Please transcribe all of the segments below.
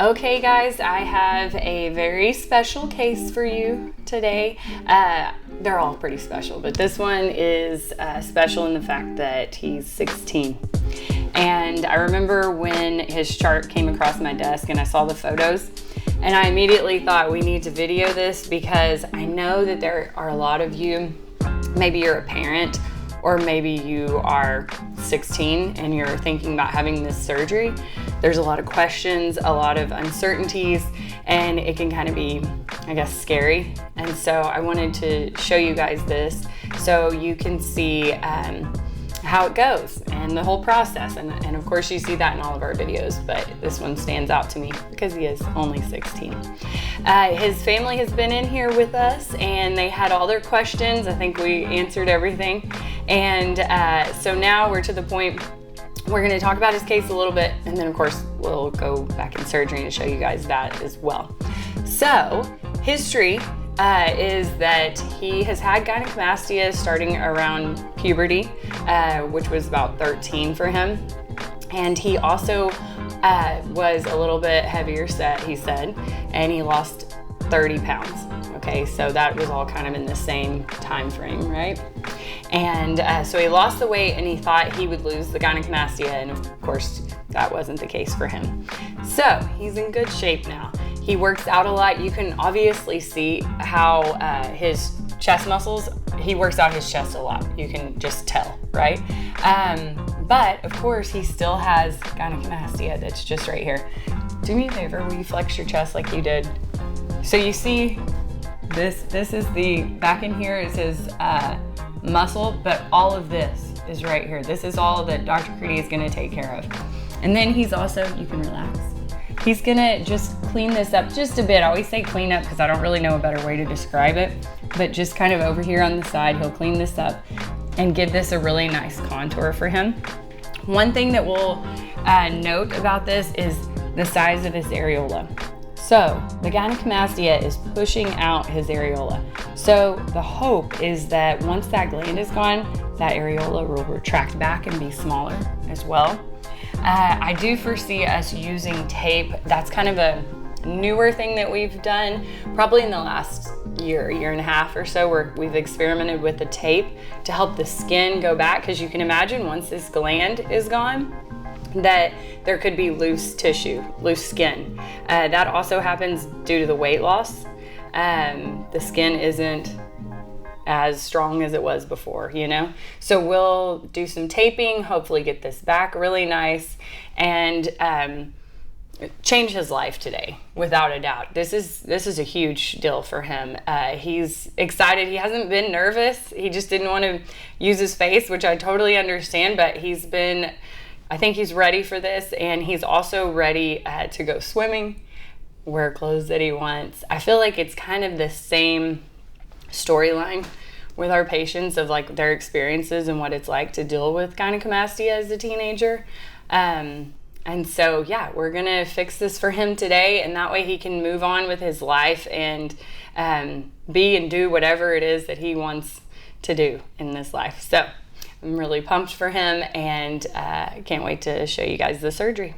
Okay guys, I have a very special case for you today. They're all pretty special, but this one is special in the fact that he's 16. And I remember when his chart came across my desk and I saw the photos, and I immediately thought we need to video this because I know that there are a lot of you, maybe you're a parent or maybe you are 16 and you're thinking about having this surgery. There's a lot of questions, a lot of uncertainties, and it can kind of be, I guess, scary. And so I wanted to show you guys this so you can see how it goes and the whole process. And of course you see that in all of our videos, but this one stands out to me because he is only 16. His family has been in here with us and they had all their questions. I think we answered everything. And so now we're to the point we're going to talk about his case a little bit, and then of course we'll go back in surgery and show you guys that as well. So history is that he has had gynecomastia starting around puberty, which was about 13 for him. And he also was a little bit heavier set, he said, and he lost 30 pounds. Okay, so that was all kind of in the same time frame, right? And so he lost the weight and he thought he would lose the gynecomastia, and of course that wasn't the case for him. So he's in good shape now. He works out a lot. You can obviously see how his chest muscles, he works out his chest a lot. You can just tell, right? But of course he still has gynecomastia that's just right here. Do me a favor, will you flex your chest like you did? So you see this is the, back in here is his muscle, but all of this is right here. This is all that Dr. Caridi is gonna take care of. And then he's also, you can relax. He's gonna just clean this up just a bit. I always say clean up because I don't really know a better way to describe it, but just kind of over here on the side, he'll clean this up and give this a really nice contour for him. One thing that we'll note about this is the size of his areola. So the gynecomastia is pushing out his areola. So the hope is that once that gland is gone, that areola will retract back and be smaller as well. I do foresee us using tape. That's kind of a newer thing that we've done, probably in the last year and a half or so, where we've experimented with the tape to help the skin go back, because you can imagine once this gland is gone, that there could be loose tissue, loose skin. That also happens due to the weight loss. The skin isn't as strong as it was before, you know? So we'll do some taping, hopefully get this back really nice, and change his life today, without a doubt. This is a huge deal for him. He's excited. He hasn't been nervous. He just didn't want to use his face, which I totally understand, but I think he's ready for this, and he's also ready to go swimming, wear clothes that he wants. I feel like it's kind of the same storyline with our patients of like their experiences and what it's like to deal with gynecomastia as a teenager. And so, yeah, we're gonna fix this for him today, and that way he can move on with his life and be and do whatever it is that he wants to do in this life. So I'm really pumped for him, and can't wait to show you guys the surgery.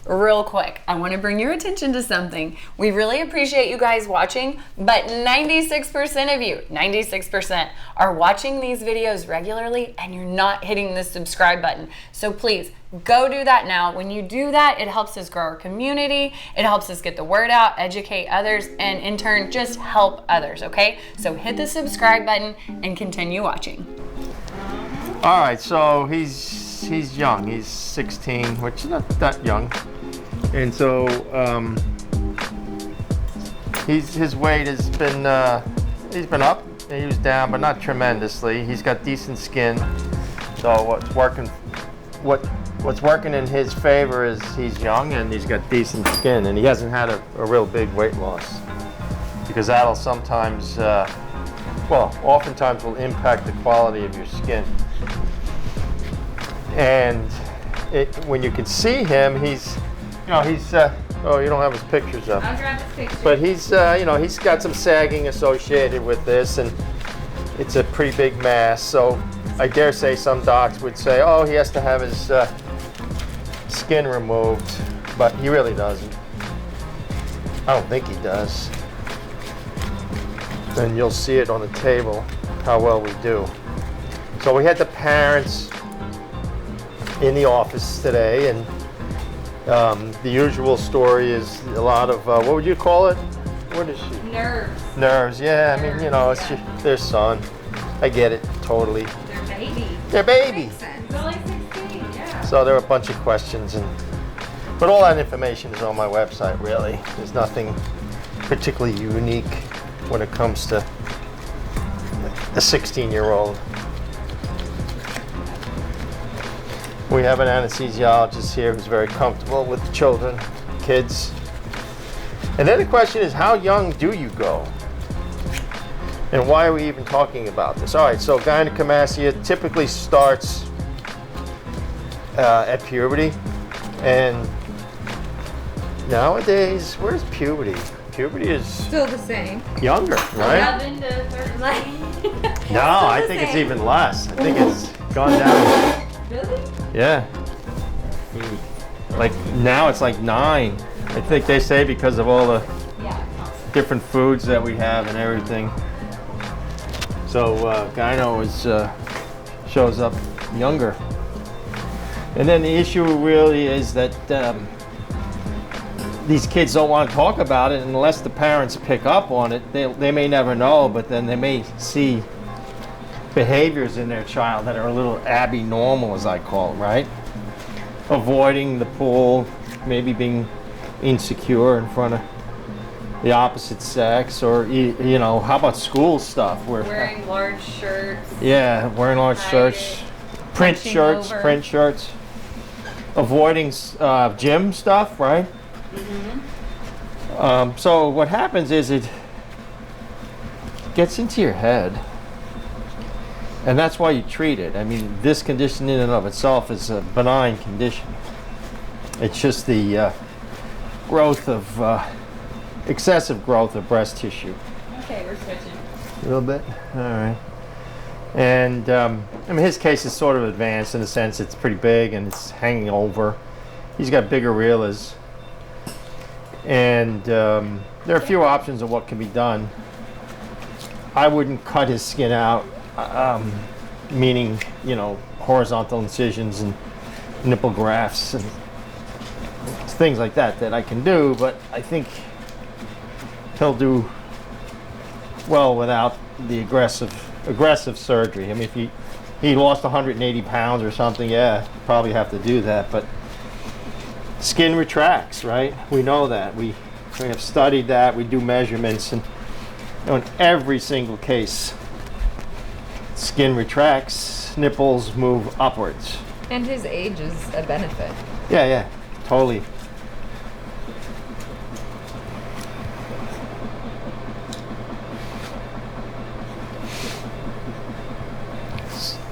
Real quick, I want to bring your attention to something. We really appreciate you guys watching, but 96% of you, 96% are watching these videos regularly and you're not hitting the subscribe button. So please go do that now. When you do that, it helps us grow our community, it helps us get the word out, educate others, and in turn just help others, okay? So hit the subscribe button and continue watching. All right, so he's young. He's 16, which is not that young. And so his weight has been he's been up. He was down, but not tremendously. He's got decent skin. So what's working in his favor is he's young and he's got decent skin, and he hasn't had a real big weight loss, because that'll sometimes, oftentimes will impact the quality of your skin. And when you can see him, he's oh, you don't have his pictures up. I'll grab his picture. But he's got some sagging associated with this, and it's a pretty big mass. So I dare say some docs would say, oh, he has to have his skin removed, but he really doesn't. I don't think he does. And you'll see it on the table how well we do. So we had the parents in the office today, and the usual story is a lot of what would you call it? What is she? Nerves. Nerves. Yeah, I mean, you know, it's their son. I get it totally. Their baby. Their baby. Makes sense. They're like 16. Yeah. So there are a bunch of questions, but all that information is on my website. Really, there's nothing particularly unique when it comes to a 16-year-old. We have an anesthesiologist here who's very comfortable with children, kids. And then the question is, how young do you go? And why are we even talking about this? All right, so gynecomastia typically starts at puberty. And nowadays, where's puberty? Puberty is Still the same. younger, right? 11 to 13. No, I think it's even less. I think it's gone down. Really? Yeah. Like now it's like 9. I think they say because of all the Yeah. different foods that we have and everything. So gyno shows up younger. And then the issue really is that these kids don't want to talk about it unless the parents pick up on it. They may never know, but then they may see behaviors in their child that are a little abnormal, as I call it, right? Avoiding the pool, maybe being insecure in front of the opposite sex, or you know, how about school stuff where Wearing large shirts. yeah, wearing large shirts, print Hunching shirts, over. print shirts, avoiding gym stuff, right? So what happens is it gets into your head, and that's why you treat it. I mean, this condition in and of itself is a benign condition. It's just the growth of excessive growth of breast tissue. Okay, we're switching. A little bit. All right. And I mean, his case is sort of advanced in the sense it's pretty big and it's hanging over. He's got bigger areolas. And there are a few options of what can be done. I wouldn't cut his skin out, meaning, you know, horizontal incisions and nipple grafts and things like that I can do, but I think he'll do well without the aggressive surgery. I mean, if he lost 180 pounds or something, yeah, probably have to do that, but skin retracts, right? We know that. We have studied that. We do measurements, and you know, in every single case, skin retracts, nipples move upwards. And his age is a benefit. Yeah, totally.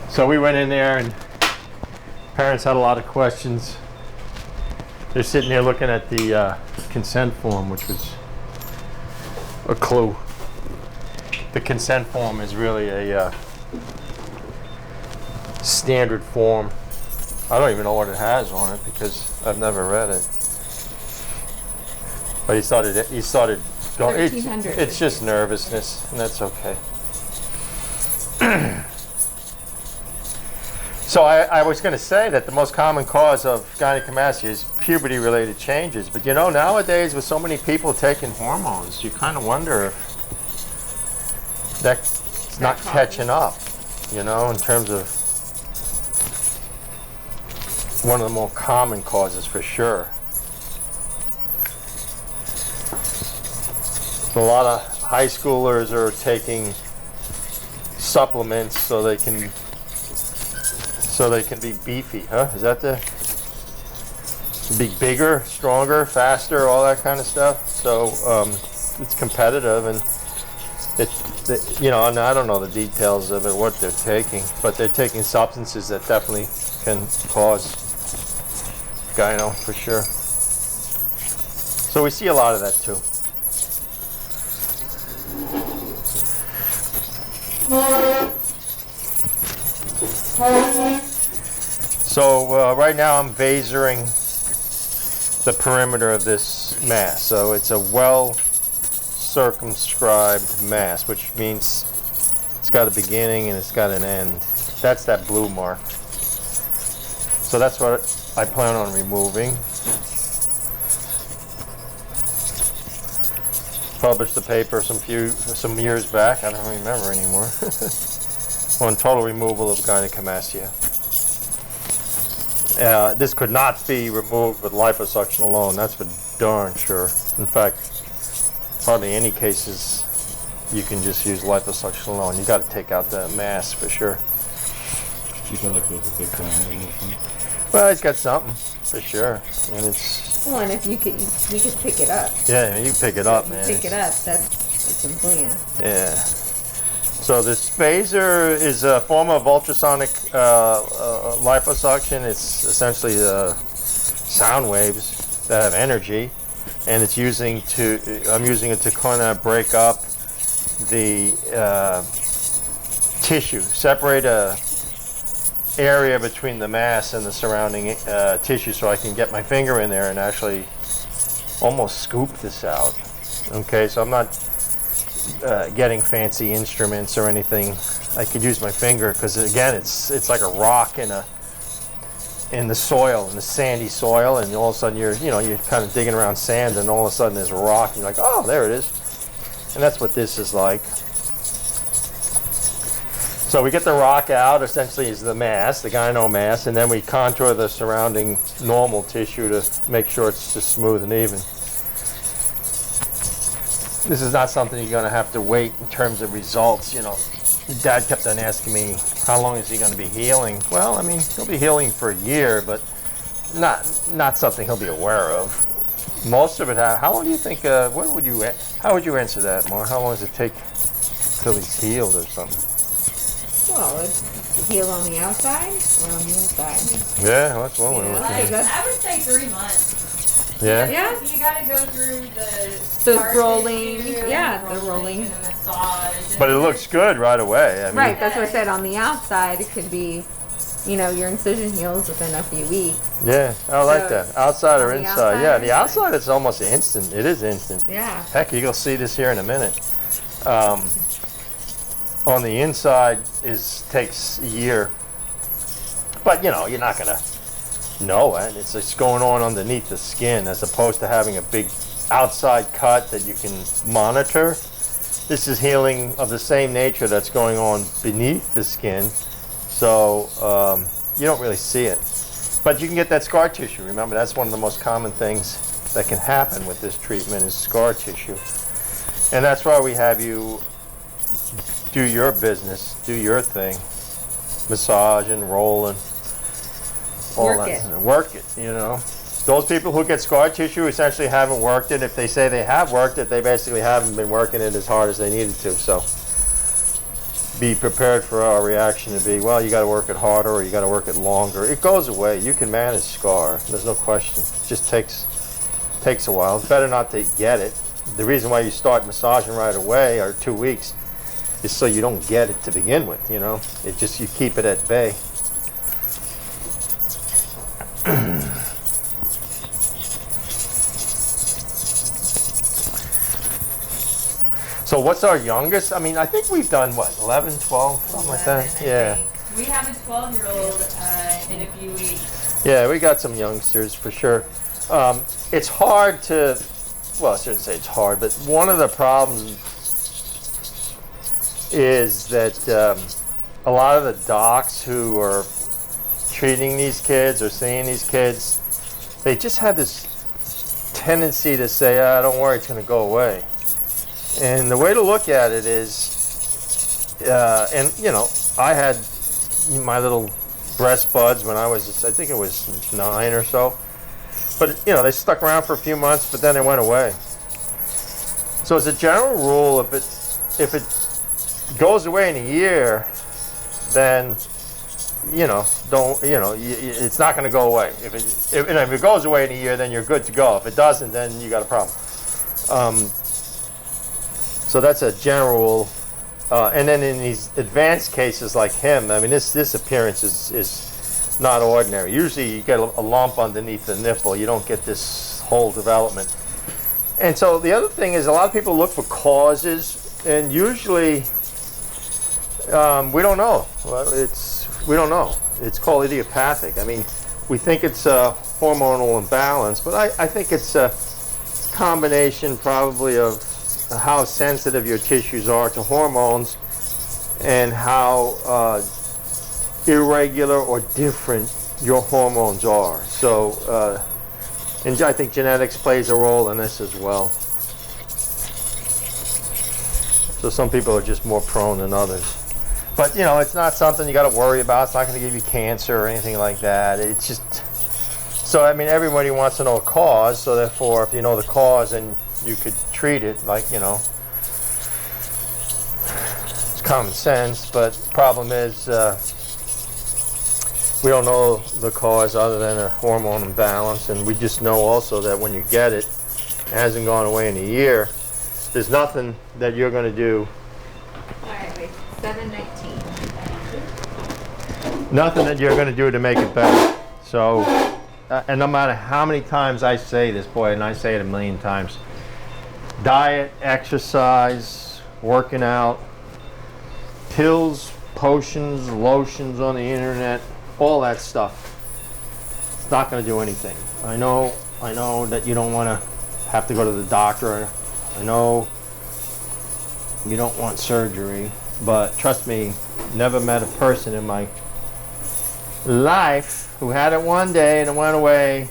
So we went in there, and parents had a lot of questions. They're sitting there looking at the consent form, which was a clue. The consent form is really a standard form. I don't even know what it has on it because I've never read it. But he started going. It's just nervousness, and that's okay. So I was going to say that the most common cause of gynecomastia is puberty-related changes. But you know, nowadays with so many people taking hormones, you kind of wonder if that's not catching up, you know, in terms of one of the more common causes for sure. A lot of high schoolers are taking supplements so they can be beefy, huh? Is that be bigger, stronger, faster, all that kind of stuff? So it's competitive, and you know, and I don't know the details of it, what they're taking, but they're taking substances that definitely can cause gyno for sure. So we see a lot of that too. So right now I'm vasoring the perimeter of this mass. So it's a well circumscribed mass, which means it's got a beginning and it's got an end. That's that blue mark. So that's what I plan on removing. Published the paper some years back, I don't remember anymore, on total removal of gynecomastia. This could not be removed with liposuction alone, that's for darn sure. In fact, hardly any cases you can just use liposuction alone. You got to take out the mass for sure. You feel like there's a big diameter? Well, it's got something for sure, and it's. Well, and if you could pick it up. Yeah, you can pick it up, man. Pick it up. That's a gland. Yeah. So this phaser is a form of ultrasonic liposuction. It's essentially sound waves that have energy, and I'm using it to kind of break up the tissue, separate a area between the mass and the surrounding tissue, so I can get my finger in there and actually almost scoop this out. Okay, so I'm not getting fancy instruments or anything. I could use my finger because again, it's like a rock in the soil, in the sandy soil, and all of a sudden you're kind of digging around sand, and all of a sudden there's a rock, and you're like, oh, there it is. And that's what this is like. So we get the rock out, essentially is the mass, the gyno mass, and then we contour the surrounding normal tissue to make sure it's just smooth and even. This is not something you're going to have to wait in terms of results. Dad kept on asking me, how long is he going to be healing? Well, I mean, he'll be healing for a year, but not something he'll be aware of. Most of it, how long do you think, how would you answer that, Mar? How long does it take till he's healed or something? Well, it's heal on the outside or on the inside. Yeah, that's one way to look at it. I would say 3 months. Yeah? Yeah. You gotta go through the rolling, the rolling. and the massage. But it looks good right away. I mean, Right, that's what I said. On the outside, it could be, your incision heals within a few weeks. Yeah, I like So, that. Outside or on the inside? outside Yeah, or the inside? outside is almost instant. It is instant. Yeah. Heck, you're going to see this here in a minute. On the inside takes a year. But, you're not going to know it. It's going on underneath the skin as opposed to having a big outside cut that you can monitor. This is healing of the same nature that's going on beneath the skin. So you don't really see it. But you can get that scar tissue. Remember, that's one of the most common things that can happen with this treatment is scar tissue. And that's why we have you do your business, do your thing, massage and roll and all Work that. it. Work it, Those people who get scar tissue essentially haven't worked it. If they say they have worked it, they basically haven't been working it as hard as they needed to. So be prepared for our reaction to be, well, you got to work it harder or you got to work it longer. It goes away. You can manage scar. There's no question. It just takes a while. It's better not to get it. The reason why you start massaging right away or 2 weeks is so you don't get it to begin with, It just, you keep it at bay. So what's our youngest? I mean, I think we've done, 11, 12, something like that? Yeah. We have a 12-year-old in a few weeks. Yeah, we got some youngsters for sure. It's hard to, I shouldn't say it's hard, but one of the problems is that a lot of the docs who are treating these kids or seeing these kids, they just have this tendency to say, don't worry, it's going to go away. And the way to look at it is, I had my little breast buds when I think it was 9 or so. But, they stuck around for a few months, but then they went away. So as a general rule, if it goes away in a year, then, it's not going to go away. If it goes away in a year, then you're good to go. If it doesn't, then you got a problem. So that's a general, and then in these advanced cases like him, I mean, this appearance is not ordinary. Usually you get a lump underneath the nipple. You don't get this whole development. And so the other thing is a lot of people look for causes, and usually we don't know. Well, we don't know. It's called idiopathic. I mean, we think it's a hormonal imbalance, but I think it's a combination probably of how sensitive your tissues are to hormones and how irregular or different your hormones are. So, and I think genetics plays a role in this as well. So some people are just more prone than others. But, you know, it's not something you got to worry about. It's not going to give you cancer or anything like that. It's just, so I mean, everybody wants to know a cause. So therefore, if you know the cause, then you could treat it like, you know, it's common sense. But the problem is, we don't know the cause other than a hormone imbalance. And we just know also that when you get it, it hasn't gone away in a year, there's nothing that you're going to do. All right, wait. 719. Nothing that you're going to do to make it better. So, and no matter how many times I say this, boy, and I say it a million times, diet, exercise, working out, pills, potions, lotions on the internet, all that stuff, it's not going to do anything. I know that you don't want to have to go to the doctor. I know you don't want surgery. But trust me, never met a person in my life who had it one day and it went away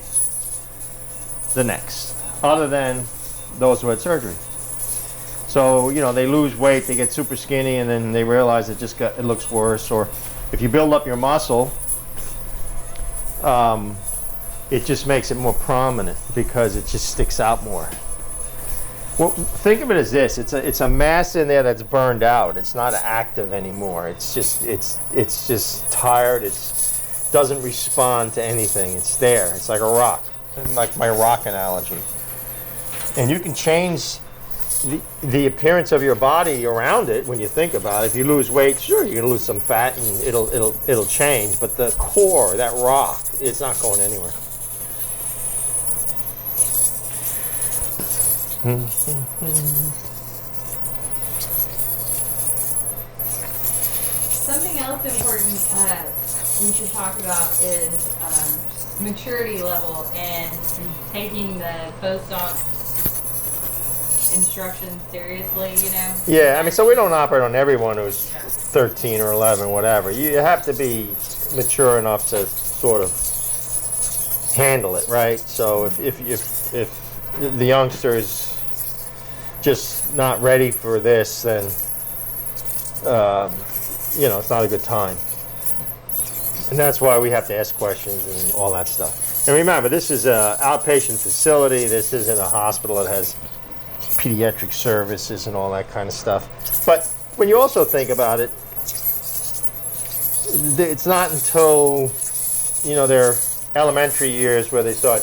the next, other than those who had surgery. So, you know, they lose weight, they get super skinny, and then they realize it looks worse. Or if you build up your muscle, it just makes it more prominent because it just sticks out more. Well, think of it as this: it's a mass in there that's burned out. It's not active anymore. It's just tired. It doesn't respond to anything. It's there. It's like a rock, like my rock analogy. And you can change the appearance of your body around it when you think about it. If you lose weight, sure, you're gonna lose some fat and it'll change. But the core, that rock, it's not going anywhere. Something else important we should talk about is maturity level and taking the post-op instructions seriously, you know? Yeah, I mean, so we don't operate on everyone who's 13 or 11, whatever. You have to be mature enough to sort of handle it, right? So if the youngster is just not ready for this, then you know, it's not a good time. And that's why we have to ask questions and all that stuff. And remember, this is an outpatient facility. This isn't a hospital that has pediatric services and all that kind of stuff. But when you also think about it, it's not until, you know, their elementary years where they start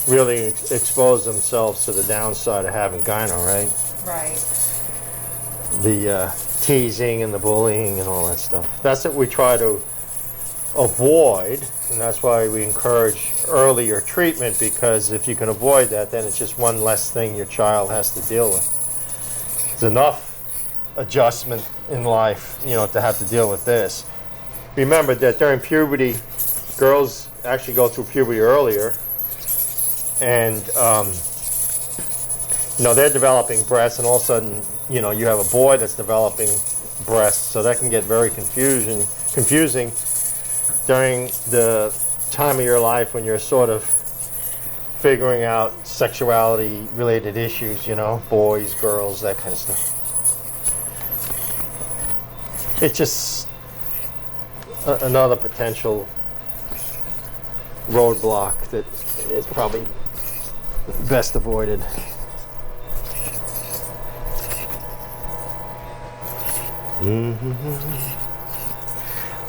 really expose themselves to the downside of having gyno, right? Right. The teasing and the bullying and all that stuff. That's what we try to avoid, and that's why we encourage earlier treatment, because if you can avoid that, then it's just one less thing your child has to deal with. There's enough adjustment in life, you know, to have to deal with this. Remember that during puberty, girls actually go through puberty earlier, and you know, they're developing breasts, and all of a sudden, you know, you have a boy that's developing breasts, so that can get very confusing during the time of your life when you're sort of figuring out sexuality related issues, you know, boys, girls, that kind of stuff. It's just another potential roadblock that is probably best avoided.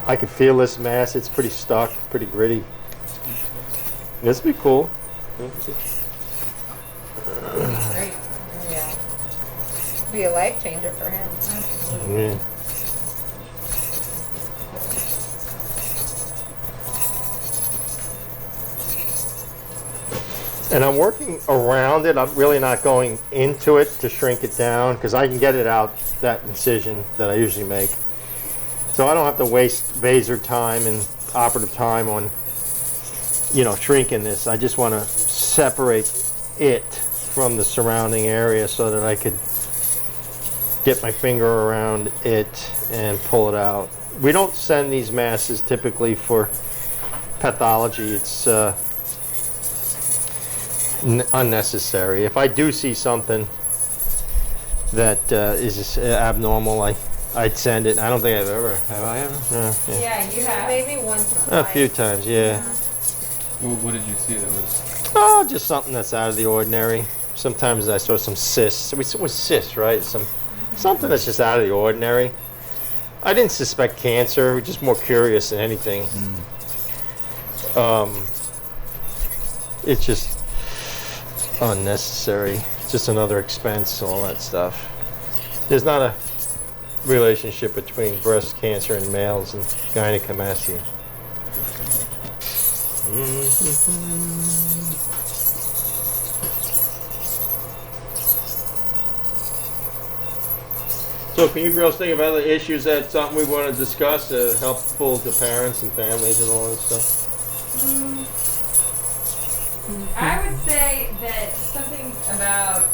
I can feel this mass. It's pretty stuck, pretty gritty. This would be cool. Great. Yeah. Be a life changer for him. Absolutely. Yeah. And I'm working around it. I'm really not going into it to shrink it down because I can get it out, that incision that I usually make. So I don't have to waste vaser time and operative time on, you know, shrinking this. I just want to separate it from the surrounding area so that I could get my finger around it and pull it out. We don't send these masses typically for pathology. It's unnecessary. If I do see something that is abnormal, I'd send it. I don't think have I ever? Yeah, you have. Maybe once or A twice. few times, yeah. Well, what did you see that was? Oh, just something that's out of the ordinary. Sometimes I saw some cysts. It was cysts, right? Something that's just out of the ordinary. I didn't suspect cancer. We're just more curious than anything. It's just unnecessary. Just another expense, all that stuff. There's not a relationship between breast cancer and males and gynecomastia. So can you girls think of other issues that's something we want to discuss helpful to parents and families and all that stuff? I would say that something about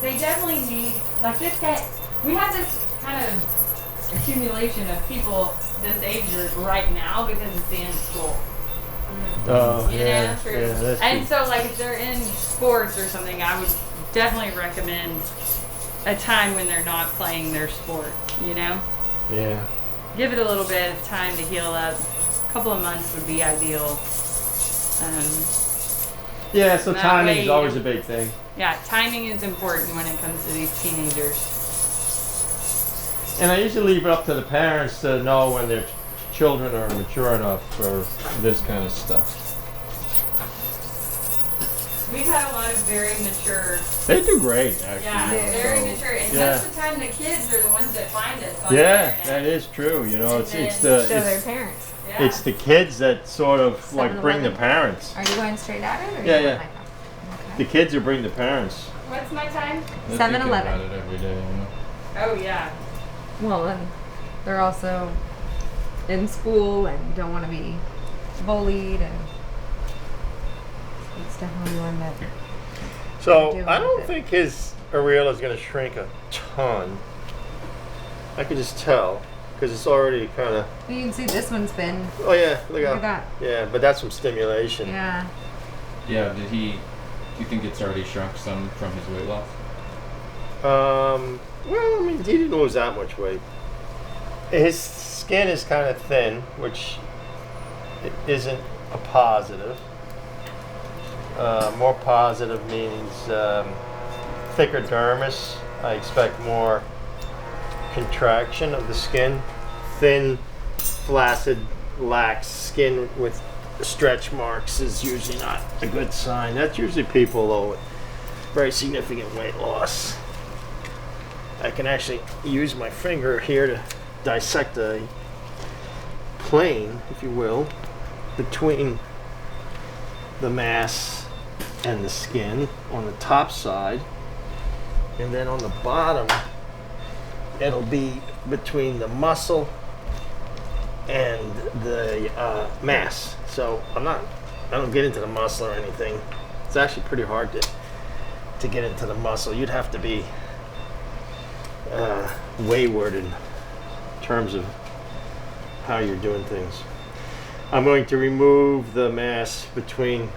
they definitely need like this guy. We have this kind of accumulation of people this age group right now because it's the end of school. Oh, You yeah, know? yeah, that's And true. so like if they're in sports or something, I would definitely recommend a time when they're not playing their sport, you know? Yeah. Give it a little bit of time to heal up. A couple of months would be ideal. Yeah, so That timing way is always you- a big thing. Yeah, timing is important when it comes to these teenagers. And I usually leave it up to the parents to know when their children are mature enough for this kind of stuff. We've had a lot of very mature, They do great, actually. yeah, very mature, and Yeah. most of the time the kids are the ones that find us on the Yeah, internet. that is true. You know, And it's then the Show their it's, parents. Yeah. it's the kids that sort of like 7-Eleven. bring the parents. Are you going straight at it? Or Yeah, you yeah. Like The kids who bring the parents. What's my time? They're 7-Eleven. thinking about it every day, you know? Oh yeah. well, and they're also in school and don't want to be bullied, and it's definitely one that. So Doing I don't it. think his areola is going to shrink a ton. I could just tell because it's already kind of. You can see this one's been. Oh yeah, look Look how. at that. Yeah, but that's from stimulation. Yeah. Yeah, do you think it's already shrunk some from his weight loss? Well, I mean, he didn't lose that much weight. His skin is kind of thin, which isn't a positive. More positive means thicker dermis. I expect more contraction of the skin. Thin, flaccid, lax skin with stretch marks is usually not a good sign. That's usually people though with very significant weight loss. I can actually use my finger here to dissect a plane, if you will, between the mass and the skin on the top side, and then on the bottom it'll be between the muscle and the mass. So I don't get into the muscle or anything. It's actually pretty hard to get into the muscle. You'd have to be wayward in terms of how you're doing things. I'm going to remove the mass between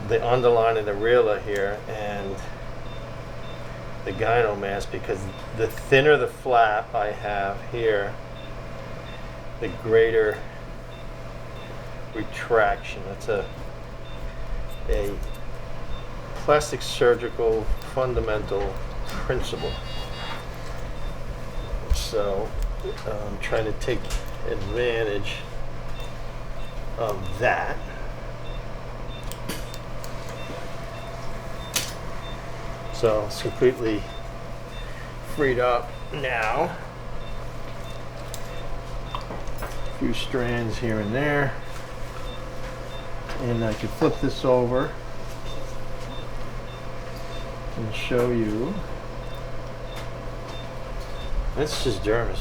the underline of the areola here and the gyno mass because the thinner the flap I have here, the greater retraction. That's a plastic surgical fundamental principle. So I'm trying to take advantage of that. So it's completely freed up now. A few strands here and there. And I could flip this over and show you. That's just dermis.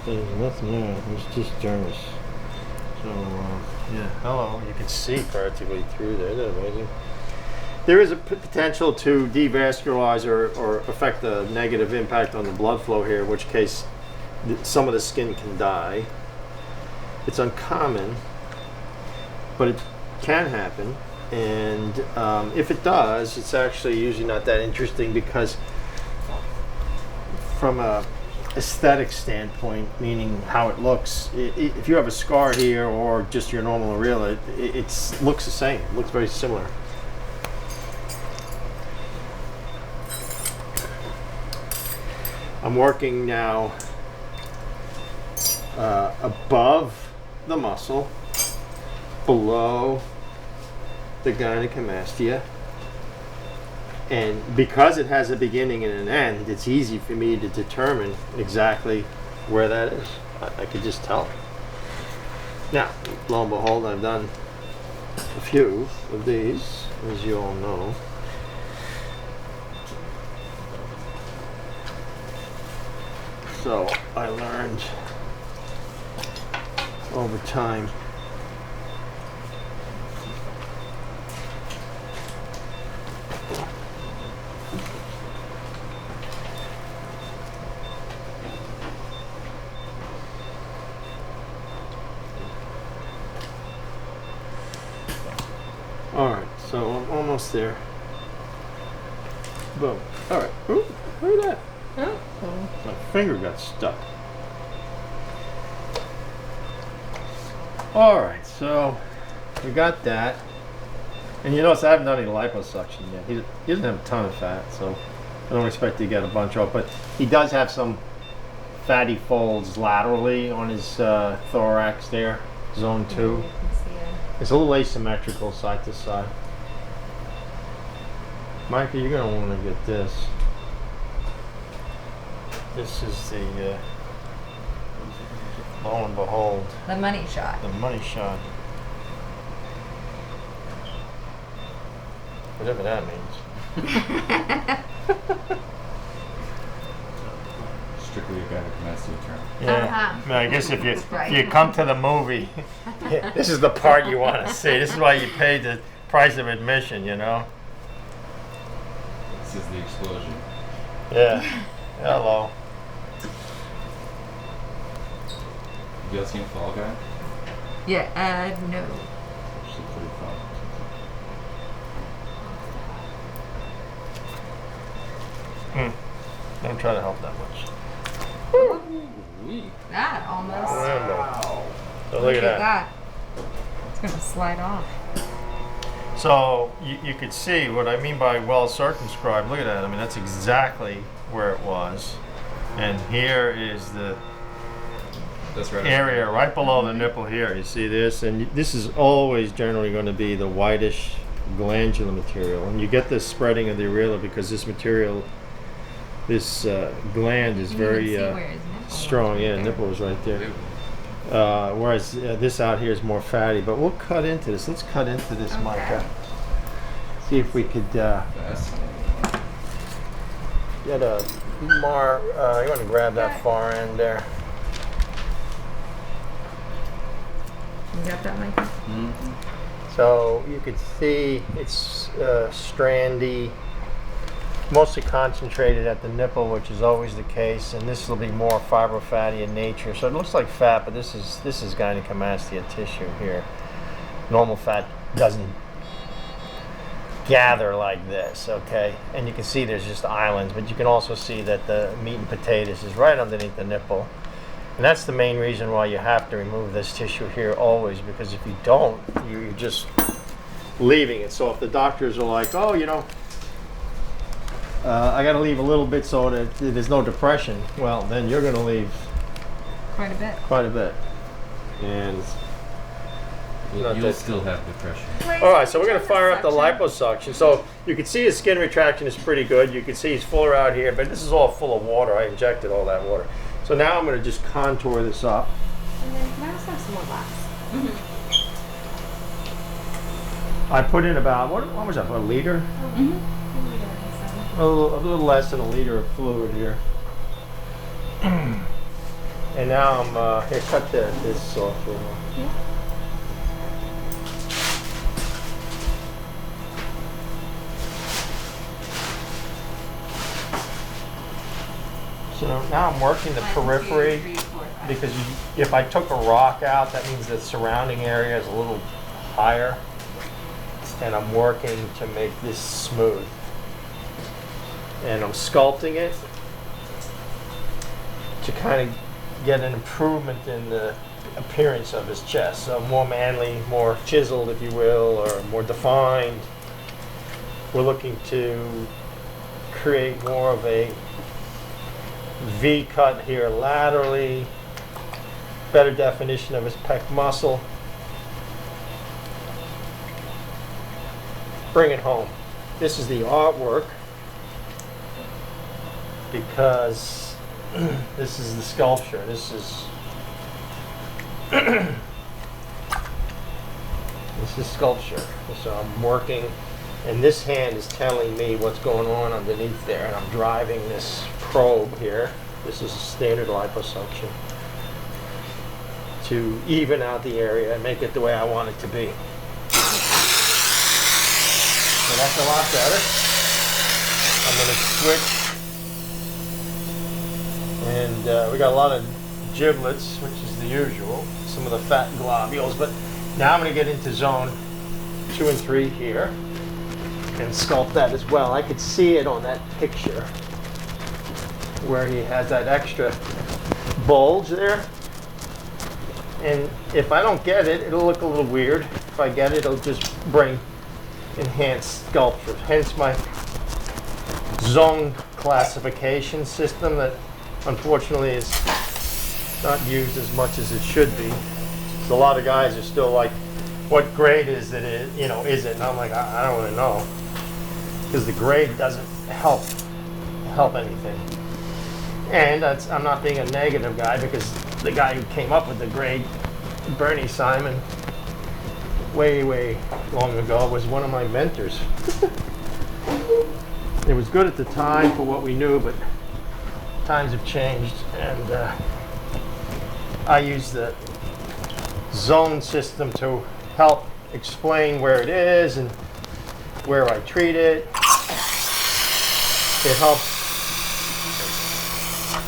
There's nothing there. It's just dermis. So, yeah. Hello. You can see practically through there. Isn't that amazing? There is a potential to devascularize or affect the negative impact on the blood flow here, in which case some of the skin can die. It's uncommon, but it can happen. And if it does, it's actually usually not that interesting, because from a aesthetic standpoint, meaning how it looks, if you have a scar here or just your normal areola, it looks the same. It looks very similar. I'm working now above the muscle, below the gynecomastia, and because it has a beginning and an end, it's easy for me to determine exactly where that is. I could just tell. Now, lo and behold, I've done a few of these, as you all know. So I learned over time Alright, so I'm almost there. Boom. Alright. Ooh, look at that. Oh. My finger got stuck. Alright, so we got that. And you notice I haven't done any liposuction yet. He doesn't have a ton of fat, so I don't expect to get a bunch off. But he does have some fatty folds laterally on his thorax there, zone 2. You can see it. It's a little asymmetrical side to side. Micah, you're going to want to get this. This is the, lo and behold, The money shot. the money shot. Whatever that means. Strictly a gynecomastia term. Yeah. I mean, I guess if you Right. if you come to the movie, this is the part you want to see. This is why you pay the price of admission, you know? This is the explosion. Yeah. Hello. You guys seen Fall Guy? Yeah, no. Actually pretty fun. Don't try to help that much. Wee. That almost. So look at that. that. It's gonna slide off. So you could see what I mean by well circumscribed. Look at that. I mean, that's exactly where it was. And here is the That's right. area right below the nipple here. You see this? And this is always generally going to be the whitish glandular material. And you get this spreading of the areola because this material, this gland is You very can see where his nipple strong. was Yeah, right there. nipple is right there. Whereas this out here is more fatty. But we'll cut into this. Let's cut into this, Okay. Micah. See if we could Fascinating. get a you want to grab that far end there. You got that, Mike? So you could see it's strandy, mostly concentrated at the nipple, which is always the case, and this will be more fibrofatty in nature. So it looks like fat, but this is gynecomastia tissue here. Normal fat doesn't gather like this, okay? And you can see there's just islands, but you can also see that the meat and potatoes is right underneath the nipple. And that's the main reason why you have to remove this tissue here always, because if you don't, you're just leaving it. So if the doctors are like, oh, you know, I got to leave a little bit so that there's no depression, well, then you're going to leave Quite a bit. quite a bit. And not You'll that- still have depression. all right, so we're going to fire up the liposuction. So you can see his skin retraction is pretty good. You can see he's fuller out here, but this is all full of water. I injected all that water. So now I'm going to just contour this up. And then can I also have some more glass? I put in about, what was that, a liter? A little less than a liter of fluid here. And now I'm, here, cut this off a little. So now I'm working the periphery, because if I took a rock out, that means the surrounding area is a little higher. And I'm working to make this smooth. And I'm sculpting it to kind of get an improvement in the appearance of his chest. So more manly, more chiseled, if you will, or more defined. We're looking to create more of a V cut here laterally, better definition of his pec muscle. Bring it home. This is the artwork, because this is the sculpture. This is this is sculpture. So I'm working, and this hand is telling me what's going on underneath there, and I'm driving this probe here. This is a standard liposuction to even out the area and make it the way I want it to be. So that's a lot better. I'm going to switch, and we got a lot of giblets, which is the usual, some of the fat globules, but now I'm going to get into zone 2 and 3 here and sculpt that as well. I could see it on that picture where he has that extra bulge there, and if I don't get it, it'll look a little weird. If I get it, it'll just bring enhanced sculpture, hence my zone classification system that unfortunately is not used as much as it should be. So a lot of guys are still like, what grade is it, is it? And I'm like, I don't really know, because the grade doesn't help anything. And I'm not being a negative guy, because the guy who came up with the grade, Bernie Simon, way long ago, was one of my mentors. It was good at the time for what we knew, but times have changed, and I use the zone system to help explain where it is and where I treat it.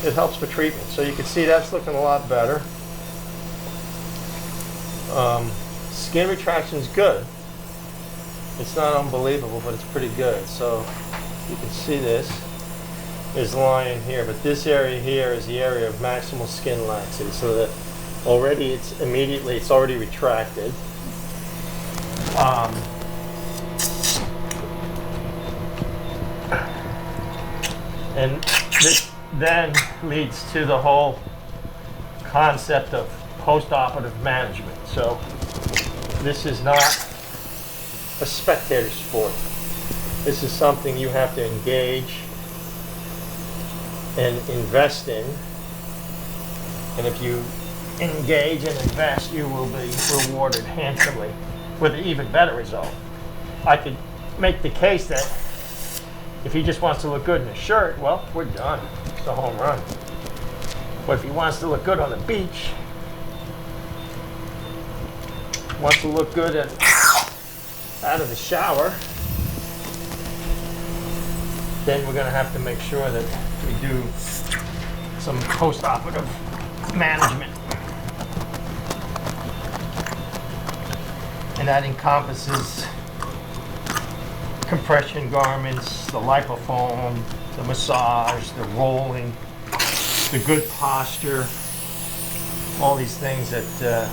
It helps for treatment. So you can see that's looking a lot better. Skin retraction is good. It's not unbelievable, but it's pretty good. So you can see this is lying here, but this area here is the area of maximal skin laxity, so that already it's already retracted. And this then leads to the whole concept of post-operative management. So this is not a spectator sport. This is something you have to engage and invest in. And if you engage and invest, you will be rewarded handsomely with an even better result. I could make the case that if he just wants to look good in a shirt, well, we're done. It's a home run. But if he wants to look good on the beach, wants to look good out of the shower, then we're going to have to make sure that we do some post-operative management. And that encompasses compression garments, the lipofoam, the massage, the rolling, the good posture, all these things that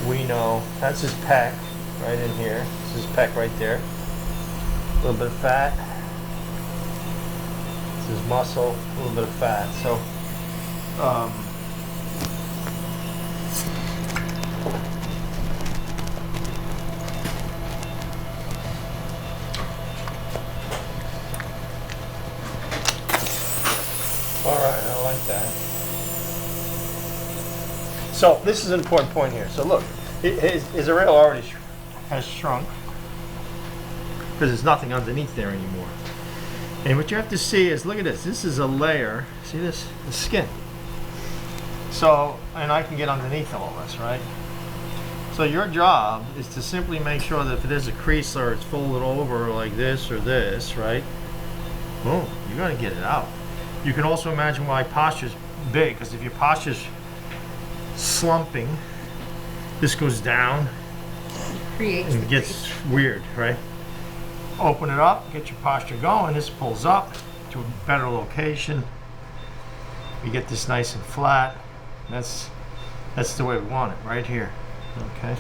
we know. That's his pec right in here. This is his pec right there. A little bit of fat. This is muscle, a little bit of fat. So all right, I like that. So this is an important point here. So look, his areola already has shrunk because there's nothing underneath there anymore. And what you have to see is, look at this. This is a layer. See this? The skin. So, and I can get underneath all this, right? So your job is to simply make sure that if it is a crease or it's folded over like this or this, right? Boom, you're gonna get it out. You can also imagine why posture's big, because if your posture's slumping, this goes down Creates and the it gets weird, right? Open it up, get your posture going, this pulls up to a better location. You get this nice and flat. That's the way we want it, right here. Okay.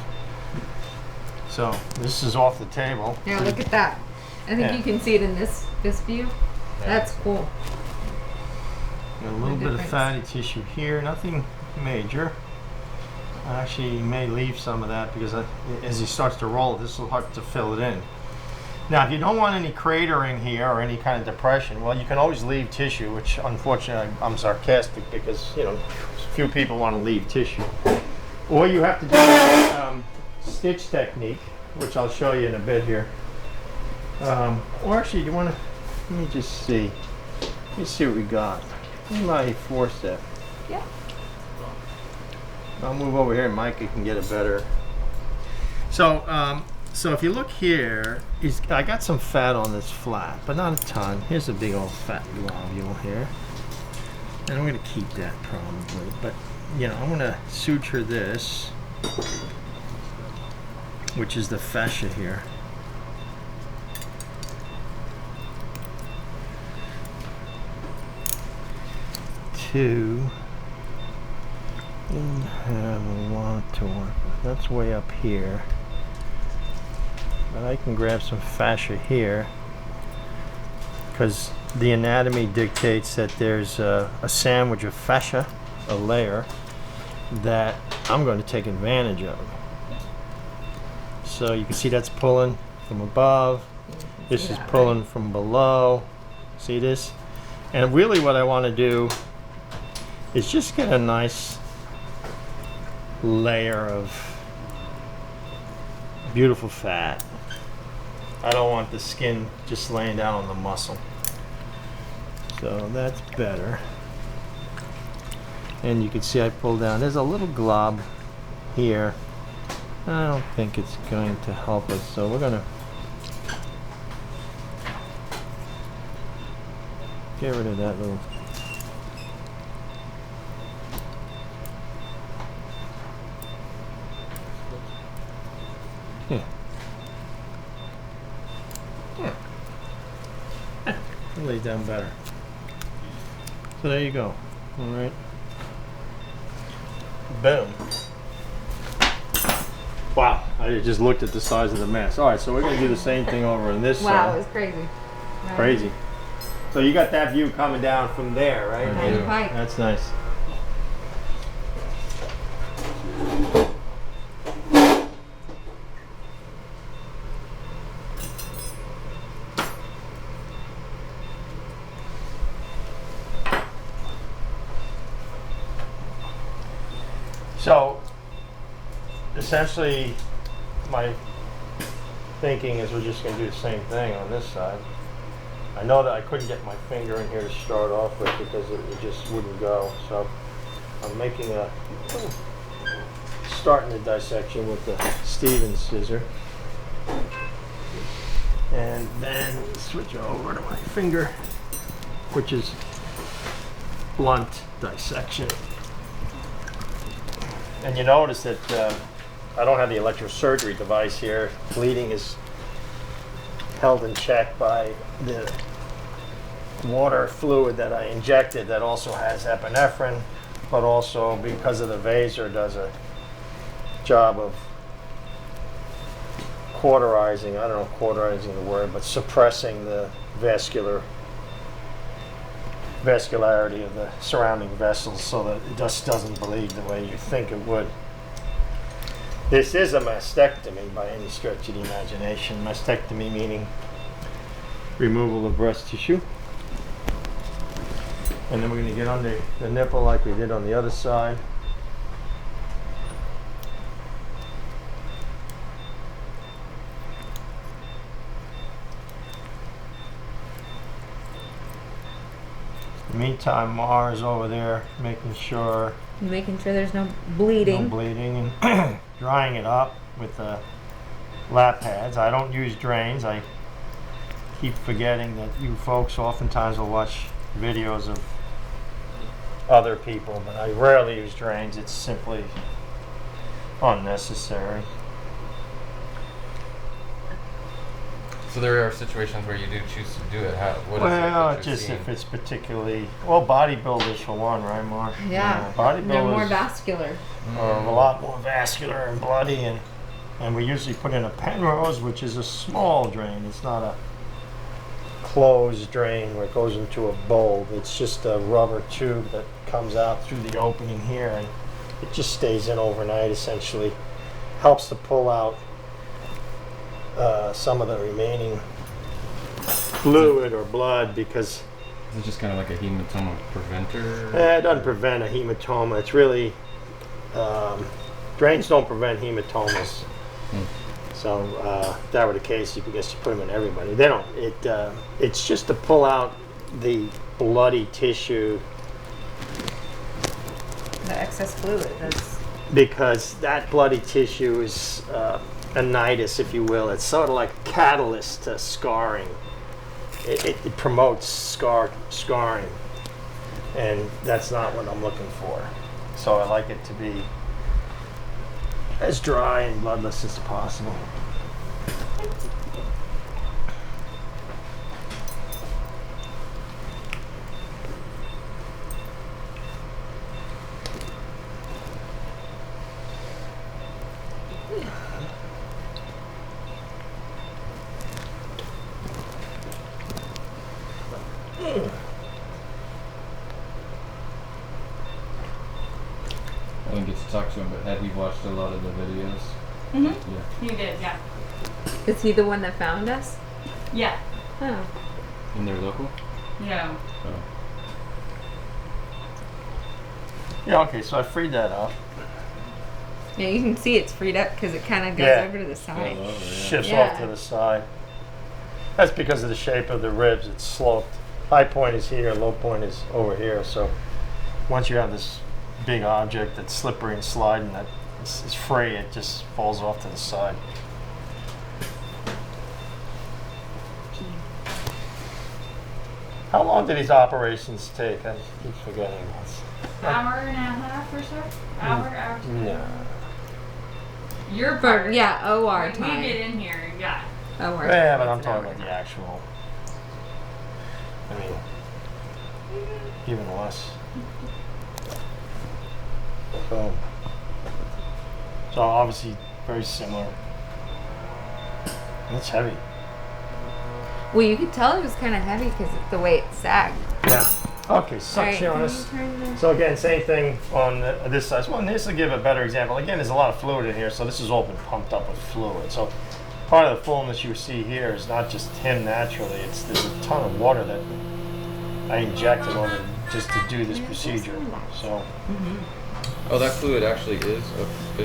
So this is off the table. Yeah, look at that. I think Yeah. you can see it in this view. Yeah. That's cool. Got a little No bit of difference. fatty tissue here, nothing major. Actually, you may leave some of that because as he starts to roll it, this will hard to fill it in. Now, if you don't want any cratering here or any kind of depression, well, you can always leave tissue, which unfortunately I'm sarcastic because, you know, few people want to leave tissue. Or you have to do a stitch technique, which I'll show you in a bit here. Or actually, you want to, let me just see. Let me see what we got. My forcep. Yeah. I'll move over here, Micah can get a better. So, so if you look here, I got some fat on this flat, but not a ton. Here's a big old fat globule here. And I'm gonna keep that probably, but you know, I'm gonna suture this, which is the fascia here. Didn't have a lot to work with. That's way up here. But I can grab some fascia here because the anatomy dictates that there's a sandwich of fascia, a layer, that I'm going to take advantage of. So you can see that's pulling from above. This is pulling from below. See this? And really what I want to do is just get a nice layer of beautiful fat. I don't want the skin just laying down on the muscle. So that's better. And you can see I pull down. There's a little glob here. I don't think it's going to help us, so we're gonna get rid of that little. Yeah. Yeah. It lays down better. So there you go. All right. Boom. Wow, I just looked at the size of the mess. All right, so we're gonna do the same thing over on this Wow, side. it was crazy. Right. Crazy. So you got that view coming down from there, right? I do. Right. That's nice. So, essentially, my thinking is we're just going to do the same thing on this side. I know that I couldn't get my finger in here to start off with because it just wouldn't go. So, I'm making starting the dissection with the Stevens scissor. And then switch over to my finger, which is blunt dissection. And you notice that I don't have the electrosurgery device here. Bleeding is held in check by the water fluid that I injected that also has epinephrine, but also because of the vaser does a job of cauterizing, I don't know if cauterizing the word, but suppressing the vascularity of the surrounding vessels so that it just doesn't bleed the way you think it would. This is a mastectomy by any stretch of the imagination. Mastectomy meaning removal of breast tissue. And then we're going to get under the nipple like we did on the other side. Meantime, Mars over there making sure Making sure there's no bleeding. no bleeding and drying it up with the lap pads. I don't use drains. I keep forgetting that you folks oftentimes will watch videos of other people, but I rarely use drains. It's simply unnecessary. So there are situations where you do choose to do it. What is it Well, that you're just seeing? if it's particularly, well, bodybuilders for one, right, Mark? Yeah. Bodybuilders They're more vascular. are a lot more vascular and bloody, and we usually put in a Penrose, which is a small drain. It's not a closed drain where it goes into a bowl. It's just a rubber tube that comes out through the opening here, and it just stays in overnight, essentially. Helps to pull out some of the remaining fluid or blood, because Is it just kind of like a hematoma preventer? it doesn't prevent a hematoma. It's really, drains don't prevent hematomas. So if that were the case, you could just put them in everybody. They don't. It's just to pull out the bloody tissue, The excess fluid. That's because that bloody tissue is a nidus, if you will. It's sort of like a catalyst to scarring. It promotes scarring, and that's not what I'm looking for. So I like it to be as dry and bloodless as possible. I didn't get to talk to him, but had he watched a lot of the videos? Mm-hmm. Yeah. You did, yeah. is he the one that found us? Yeah. Oh. And they're local? Yeah. Oh. Yeah, okay, so I freed that up. Yeah, you can see it's freed up because it kind of goes Yeah. over to the side. Oh, yeah. Shifts Yeah. off to the side. That's because of the shape of the ribs. It's sloped. High point is here, low point is over here. So once you have this big object that's slippery and sliding that is free, it just falls off to the side. How long do these operations take? I keep forgetting. Hour and a half or so? Hour. Yeah. Your For part. yeah, OR When we time. get in here, yeah. OR Yeah, time. but I'm It's an talking hour. about the actual. I mean, even less. So obviously very similar. And it's heavy. Well, you could tell it was kind of heavy because of the way it sagged. Yeah. Okay, Right, suction on can this. you turn this? So again, same thing on this side. Well, this will give a better example. Again, there's a lot of fluid in here, so this has all been pumped up with fluid. So part of the fullness you see here is not just him naturally. There's a ton of water that I injected on him just to do this procedure. So Oh, that fluid actually is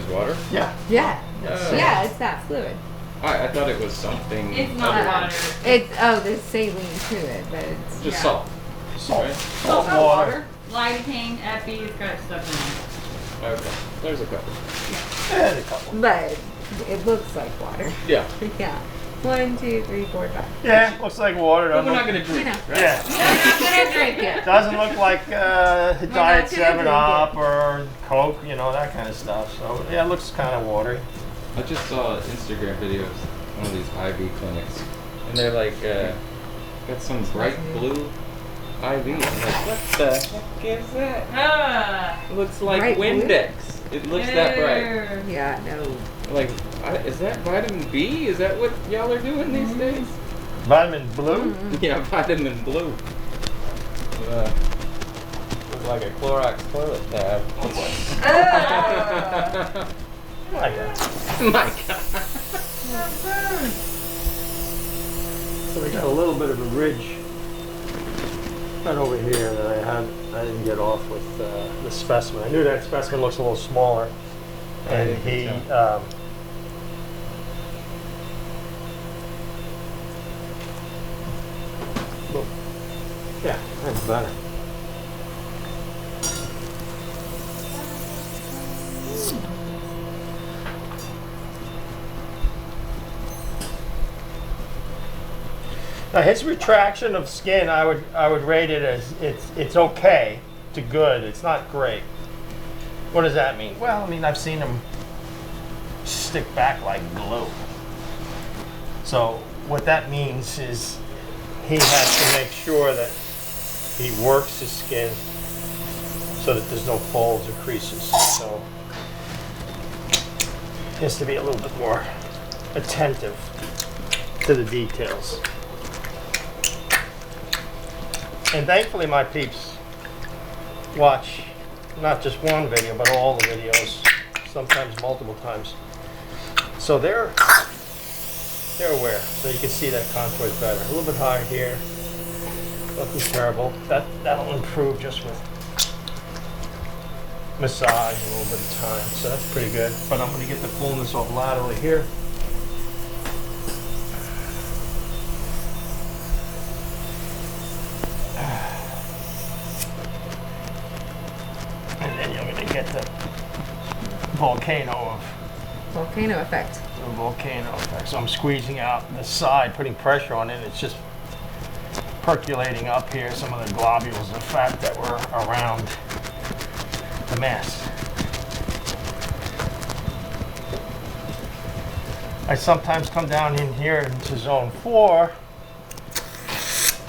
water? yeah. Yeah. Oh. Yeah, it's that fluid. I thought it was something. It's not other- water. There's saline to it, but it's Just Yeah. salt. Salt. Right? Salt Not water. Lidocaine, epi, it's got stuff in it. Okay. There's a couple. Yeah, a couple. but it looks like water. Yeah. Yeah. 1, 2, 3, 4, 5. Yeah, looks like water. But Doesn't we're not look, gonna drink. You know. Right? yeah. I'm gonna drink it. Doesn't look like Diet gonna 7 drink Up or Coke, you know, that kind of stuff. So yeah, it looks kind of watery. I just saw Instagram videos, one of these IV clinics, and they're like, got some bright blue IV. I'm like, what the heck is that? It looks like Bright blue? Windex. It looks that bright. Yeah, no. Like, is that vitamin B? Is that what y'all are doing these days? Vitamin blue? Yeah, vitamin blue. Looks like a Clorox toilet tab. My God. My God. So we got a little bit of a ridge right over here that I didn't get off with the specimen. I knew that specimen looks a little smaller, and I he think yeah, that's better. Now his retraction of skin, I would rate it as it's okay to good. It's not great. What does that mean? Well, I mean, I've seen him stick back like glue. So what that means is he has to make sure that he works his skin so that there's no folds or creases. So he has to be a little bit more attentive to the details. And thankfully my peeps watch not just one video, but all the videos, sometimes multiple times. So they're aware. So you can see that contour is better. A little bit higher here. Nothing terrible. That'll improve just with massage and a little bit of time. So that's pretty good. But I'm going to get the fullness off laterally here. And then you're going to get the volcano effect. The volcano effect. So I'm squeezing out the side, putting pressure on it. It's just percolating up here some of the globules of fat that were around the mass. I sometimes come down in here into zone 4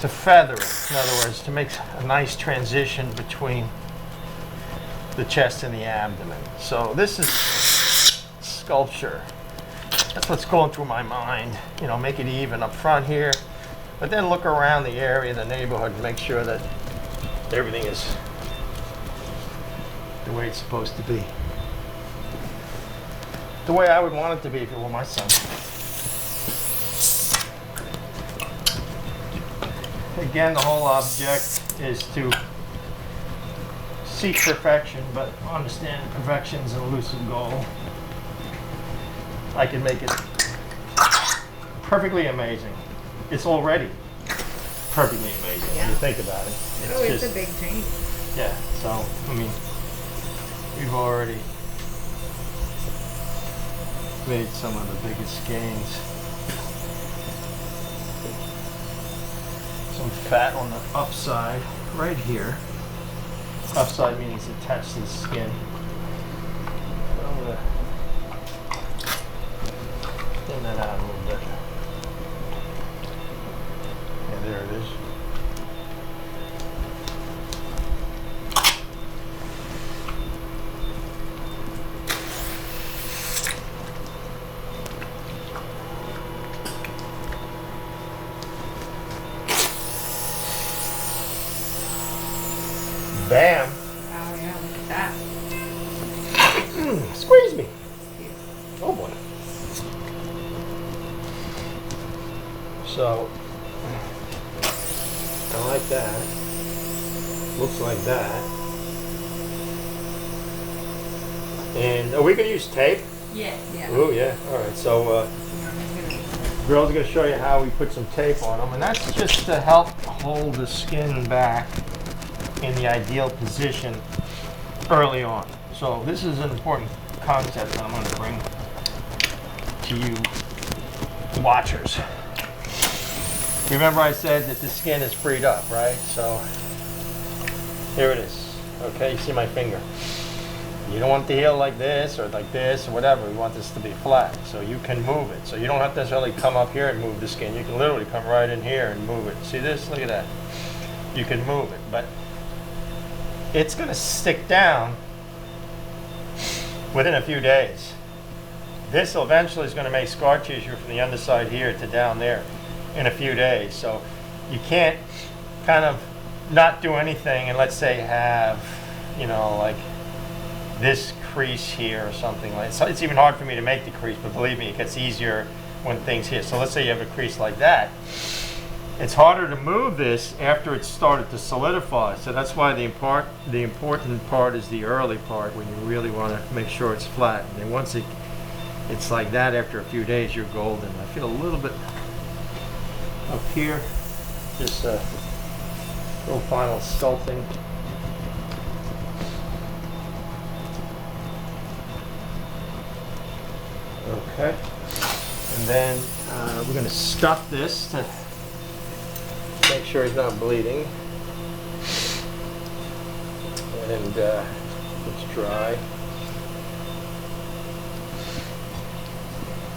to feather it. In other words, to make a nice transition between the chest and the abdomen. So this is sculpture. That's what's going through my mind. You know, make it even up front here, but then look around the area, the neighborhood, and make sure that everything is the way it's supposed to be. The way I would want it to be if it were my son. Again, the whole object is to seek perfection, but understand perfection's an elusive goal. I can make it perfectly amazing. It's already perfectly amazing when you think about it. It's a big change. Yeah, so, I mean, we've already made some of the biggest gains. Some fat on the upside, right here. Upside meaning it's attached to the skin. So I'm gonna thin that out a little bit. Yeah, there it is. Bam! Oh yeah, look at that. Squeeze me. Oh boy. So, I like that. Looks like that. And are we going to use tape? Yeah. Oh yeah. All right. So, girls are going to show you how we put some tape on them, and that's just to help hold the skin back in the ideal position early on. So this is an important concept that I'm going to bring to you watchers. Remember I said that the skin is freed up, right? So here it is. Okay, you see my finger. You don't want it to heal like this or whatever. We want this to be flat, so you can move it. So you don't have to necessarily come up here and move the skin. You can literally come right in here and move it. See this? Look at that. You can move it, but it's going to stick down within a few days. This eventually is going to make scar tissue from the underside here to down there in a few days. So you can't kind of not do anything and let's say have, you know, like this crease here or something like that. So it's even hard for me to make the crease, but believe me, it gets easier when things hit. So let's say you have a crease like that. It's harder to move this after it's started to solidify. So that's why the important part is the early part when you really want to make sure it's flat. And then once it's like that after a few days, you're golden. I feel a little bit up here, just a little final sculpting. Okay, and then we're going to stuff this to sure he's not bleeding. And it's dry.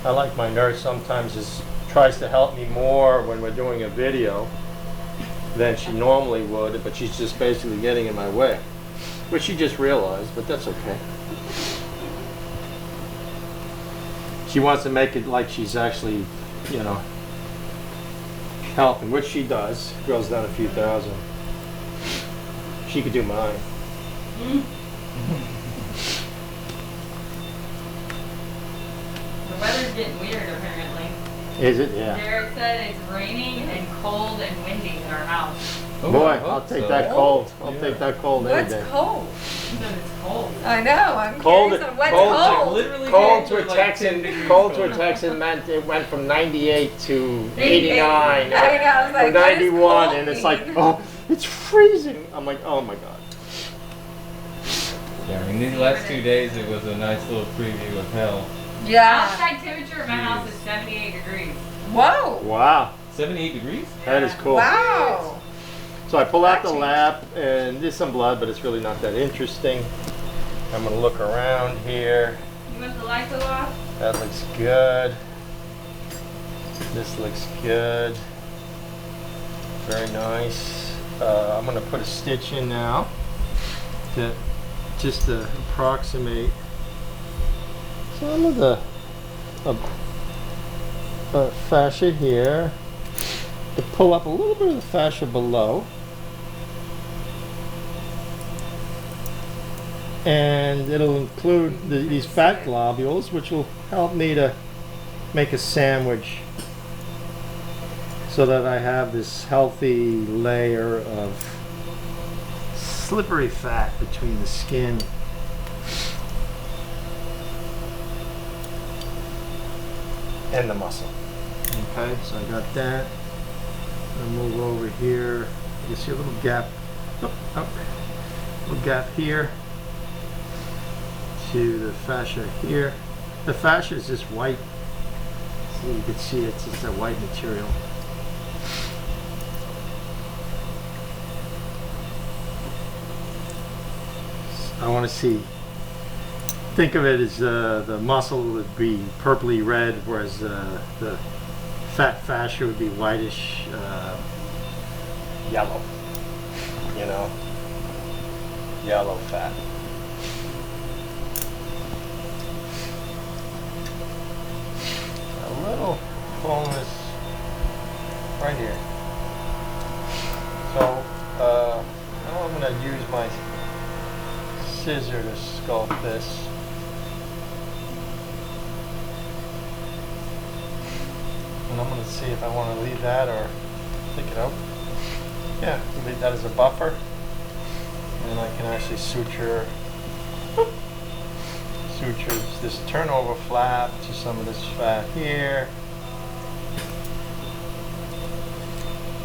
I like my nurse sometimes tries to help me more when we're doing a video than she normally would, but she's just basically getting in my way, which she just realized, but that's okay. She wants to make it like she's actually, you know, helping, which she does. Goes down a few thousand. She could do mine. The weather's getting weird apparently. Is it? Yeah. Derek said it's raining and cold and windy in our house. Oh, Boy, I hope I'll take so. that cold. I'll Yeah. take that cold any What's day. cold? He said it's cold. I know. I'm Cold- curious on what's cold- cold. Literally Cold to a like 10 Texan, degrees cold to a colder. Texan meant it went from 98 to 89, I know. I was like, or what is 91, cold and it's mean? like, oh, it's freezing. I'm like, oh my god. Yeah, I mean, these last 2 days it was a nice little preview of hell. Yeah. Outside temperature at my house is 78 degrees. Whoa. Wow, 78 degrees? that is cool. Wow. So I pull out the That lap, and there's some blood, but it's really not that interesting. I'm gonna look around here. You want the lights go off? That looks good. This looks good. Very nice. I'm gonna put a stitch in now to just to approximate some of the fascia here. To pull up a little bit of the fascia below. And it'll include these fat globules, which will help me to make a sandwich so that I have this healthy layer of slippery fat between the skin and the muscle. Okay, so I got that. I'll move over here. You see a little gap. Little gap here to the fascia here. The fascia is just white, so you can see it's just a white material. I want to see. Think of it as the muscle would be purpley red, whereas the fat fascia would be whitish yellow. You know, yellow fat. A little fullness right here. So now I'm going to use my scissor to sculpt this. And I'm going to see if I want to leave that or take it out. Yeah, leave that as a buffer. And I can actually suture this turnover flap to some of this fat here.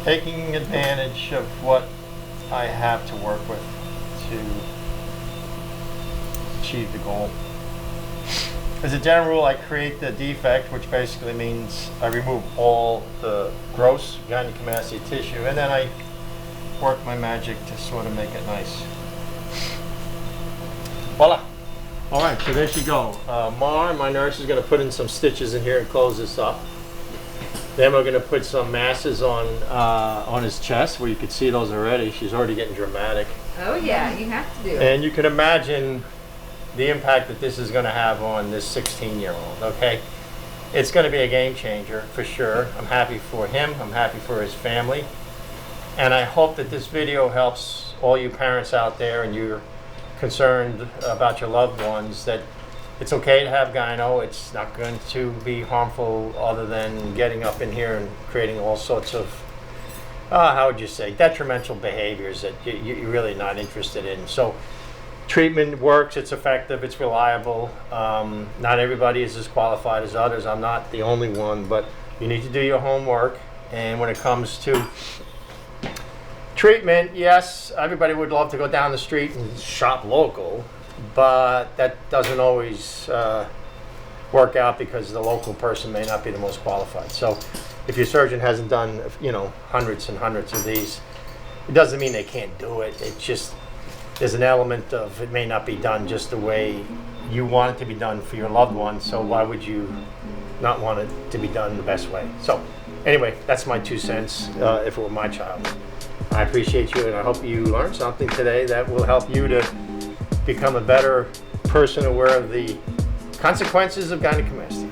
Taking advantage of what I have to work with to achieve the goal. As a general rule, I create the defect, which basically means I remove all the gross gynecomastia tissue, and then I work my magic to sort of make it nice. Voila! All right, so there she go. My nurse, is going to put in some stitches in here and close this up. Then we're going to put some masses on his chest, where you can see those already. She's already getting dramatic. Oh yeah, you have to do it. And you can imagine the impact that this is going to have on this 16-year-old, okay? It's going to be a game changer for sure. I'm happy for him. I'm happy for his family. And I hope that this video helps all you parents out there and you're concerned about your loved ones, that it's okay to have gyno. It's not going to be harmful other than getting up in here and creating all sorts of, how would you say, detrimental behaviors that you're really not interested in. So treatment works, it's effective, it's reliable. Not everybody is as qualified as others. I'm not the only one, but you need to do your homework. And when it comes to treatment, yes, everybody would love to go down the street and shop local, but that doesn't always work out because the local person may not be the most qualified. So if your surgeon hasn't done, hundreds and hundreds of these, it doesn't mean they can't do it. It just, there's an element of it may not be done just the way you want it to be done for your loved one, so why would you not want it to be done the best way? So anyway, that's my 2 cents if it were my child. I appreciate you, and I hope you learned something today that will help you to become a better person aware of the consequences of gynecomastia.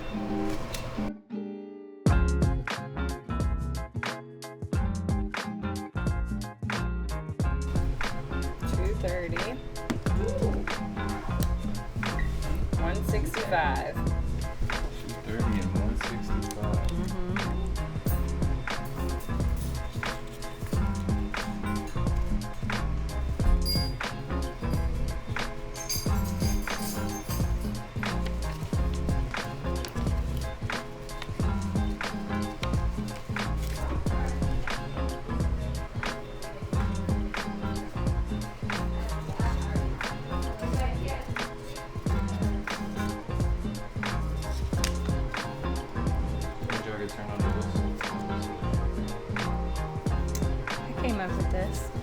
$230. 165. 230 and 165. I came up with this.